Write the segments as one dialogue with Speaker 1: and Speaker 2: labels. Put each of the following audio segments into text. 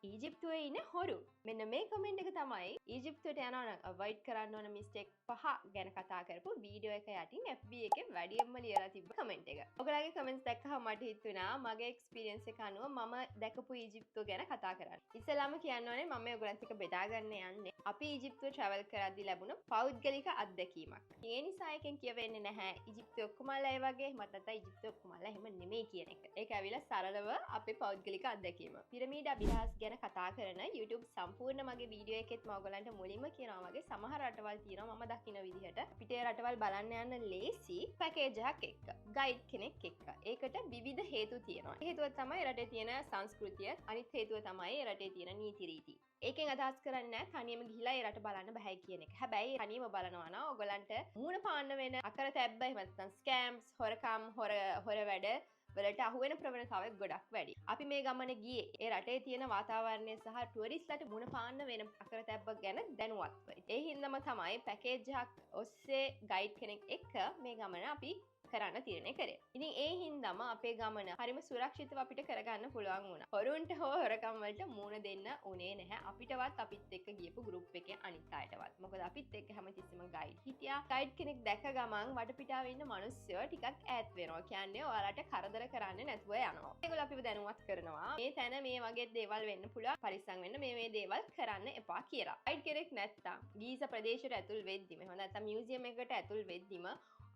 Speaker 1: ඊජිප්තුවේ ඉන්න හොරු. මෙන්න මේ කමෙන්ට් එක තමයි ඊජිප්තුවට යනවා නම් අවොයිඩ් කරන්න ඕන මිස්ටේක් 5 ගැන කතා කරපු වීඩියෝ එක යටින් FB එකේ වැඩියෙන්ම ලියලා තිබ්බ කමෙන්ට් එක. ඔයගලගේ කමෙන්ට්ස් දැක්කම මට හිතුණා මගේ එක්ස්පීරියන්ස් එක අනුව මම දැකපු ඊජිප්තුව ගැන කතා කරන්න. ඉස්සෙල්ලාම කියන්න ඕනේ මම ඔයගලන්ට එක බෙදා ගන්න යන්නේ අපි ඊජිප්තුව ට්‍රැවල් කරද්දී ලැබුණ පෞද්ගලික අත්දැකීමක්. ඒ නිසා එකෙන් කියවෙන්නේ නැහැ ඊජිප්තුව ඔක්කොමලා ඒ වගේ මට නැත්නම් ඊජිප්තුව ඔක්කොමලා එහෙම නෙමෙයි කියන එක. ඒක ඇවිල්ලා සරලව අපේ පෞද්ගලික අත්දැකීම. පිරමීඩ අභිරහස් ගැන කතා කරන YouTube සම්පූර්ණ මගේ වීඩියෝ එකෙත් මම ඔයගලන්ට මුලින්ම කියනවා වගේ සමහර රටවල් තියෙනවා මම දකින විදිහට පිටේ රටවල් බලන්න යන්න ලේසි පැකේජ් එකක් එක්ක ගයිඩ් කෙනෙක් එක්ක. ඒකට විවිධ හේතු තියෙනවා. හේතුව තමයි රටේ තියෙන සංස්කෘතිය, අනිත් හේතුව තමයි රටේ තියෙන නීති රීති. ඒකෙන් අදහස් කරන්නේ තනියම ගිහිලා ඒ රට බලන්න බෑ කියන එක. හැබැයි තනියම බලනවා නම් ඔයගලන්ට මූණ පාන්න වෙන අකරතැබ්බ එහෙම නැත්නම් ස්කෑම්ස්, හොරකම්, හොර වැඩ වලට අහුවෙන ප්‍රවණතාවය ගොඩක් වැඩි. අපි මේ ගමනේ ගියේ ඒ රටේ තියෙන වාතාවරණය සහ ටුවරිස්ට්ලාට මුණ පාන්න වෙන අකරතැබ්බ ගැන දැනුවත්ව. ඒ හින්දාම තමයි පැකේජ් එකක් ඔස්සේ ගයිඩ් කෙනෙක් එක්ක මේ ගමන අපි කරන්න තීරණය කරේ. ඉතින් ඒ හින්දාම අපේ ගමන හරිම සුරක්ෂිතව අපිට කරගන්න පුළුවන් වුණා. හොරුන්ට හෝ හොරකම් වලට මුණ දෙන්න උනේ නැහැ. අපිටවත් අපිත් එක්ක ගියපු ගෲප් එකේ අනිත් අයටවත්. මොකද අපිත් එක්ක හැමතිස්සෙම ගයිඩ් හිටියා. ගයිඩ් කෙනෙක් දැක ගමන් වටපිටාවේ ඉන්න මිනිස්සුયો ටිකක් ඈත් වෙනවා. කියන්නේ ඔයාලට කරදර කරන්නේ නැතුව යනවා. ඒගොල්ලෝ අපිව දැනුවත් කරනවා. මේ තැන මේ වගේ දේවල් වෙන්න පුළුවන්. පරිස්සම් වෙන්න මේ දේවල් කරන්න එපා කියලා. ගයිඩ් කෙනෙක් නැත්තම් ගීසා ප්‍රදේශයට ඇතුල් වෙද්දිම එහෙම නැත්නම් මියුසියම් එකකට ඇතුල් වෙද්දිම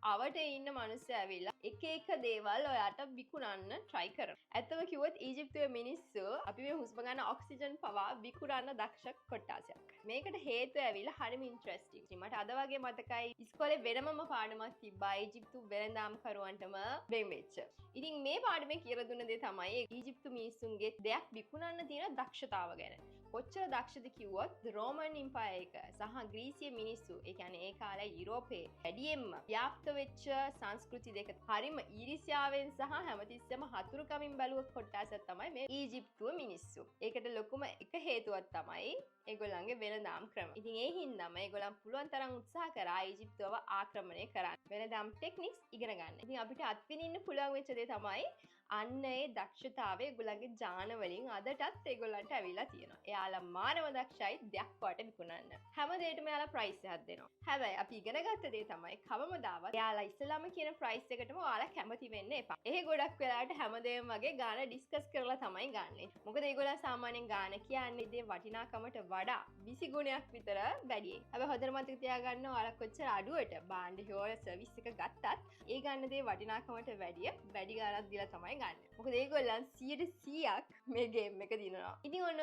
Speaker 1: අවට ඉන්න මිනිස්සු ඇවිල්ලා එක දේවල් ඔයාට විකුණන්න try කරනවා. ඇත්තම කිව්වොත් ඊජිප්තුවේ මිනිස්සු අපි මේ හුස්ම ගන්න ඔක්සිජන් පවා විකුණන්න දක්ෂ කොට්ටාසයක්. මේකට හේතුව ඇවිල්ලා හරිම ඉන්ට්‍රස්ටිං. මට අද වගේ මතකයි ඉස්කෝලේ වෙනමම පාඩමක් තිබ්බා ඊජිප්තු වෙළඳාම් කරුවන්ටම බෙන් වෙච්ච. ඉතින් මේ පාඩමේ කියලා දුන්න දේ තමයි ඊජිප්තු මිනිස්සුන්ගේ දෙයක් විකුණන්න තියෙන දක්ෂතාව ගැන. කොච්චර දක්ෂද කිව්වොත් රෝමන් ඉම්පයර් එක සහ ග්‍රීසිය මිනිස්සු ඒ කියන්නේ ඒ කාලේ යුරෝපේ වැඩියෙන්ම ව්‍යාප්ත වෙච්ච සංස්කෘති දෙක හරිම ඊර්ෂ්‍යාවෙන් සහ හැමතිස්සෙම හතුරුකමින් බැලුව කොටසක් තමයි මේ ඊජිප්තුව මිනිස්සු. ඒකට ලොකුම එක හේතුවක් තමයි ඒගොල්ලන්ගේ වෙළඳාම් ක්‍රම. ඉතින් ඒ හින්දාම ඒගොල්ලන් පුළුවන් තරම් උත්සාහ කරා ඊජිප්තුව ආක්‍රමණය කරන්න. වෙළඳාම් ටෙක්නික්ස් ඉගෙන ගන්න. ඉතින් අපිට අත්විඳින්න පුළුවන් වෙච්ච දේ තමයි අන්න ඒ දක්ෂතාවය ඒගොල්ලන්ගේ ජාන වලින් අදටත් ඒගොල්ලන්ට ඇවිල්ලා තියෙනවා. එයාලා මානව දක්ෂයි දෙයක් වට විකුණන්න. හැම දෙයකටම එයාලා ප්‍රයිස් එකක් දෙනවා. හැබැයි අපි ඉගෙන ගත්ත දේ තමයි කවමදාවත් එයාලා ඉස්සලාම කියන ප්‍රයිස් එකටම ඔයාලා කැමති වෙන්න එපා. ඒ ගොඩක් වෙලාවට හැමදේම වගේ ගාන ඩිස්කස් කරලා තමයි ගන්නෙ. මොකද ඒගොල්ලෝ සාමාන්‍යයෙන් ගාන කියන්නේ දේ වටිනාකමට වඩා 20 ගුණයක් විතර වැඩියි. හැබැයි හොඳට මතක තියාගන්න ඔයාලා කොච්චර අඩුවට භාණ්ඩ හොර සර්විස් එක ගත්තත් ඒ ගන්න දේ වටිනාකමට වැඩි ගාණක් දීලා තමයි ගන්න. මොකද ඒගොල්ලන් 100%ක් මේ ගේම් එක දිනනවා. ඉතින් ඔන්න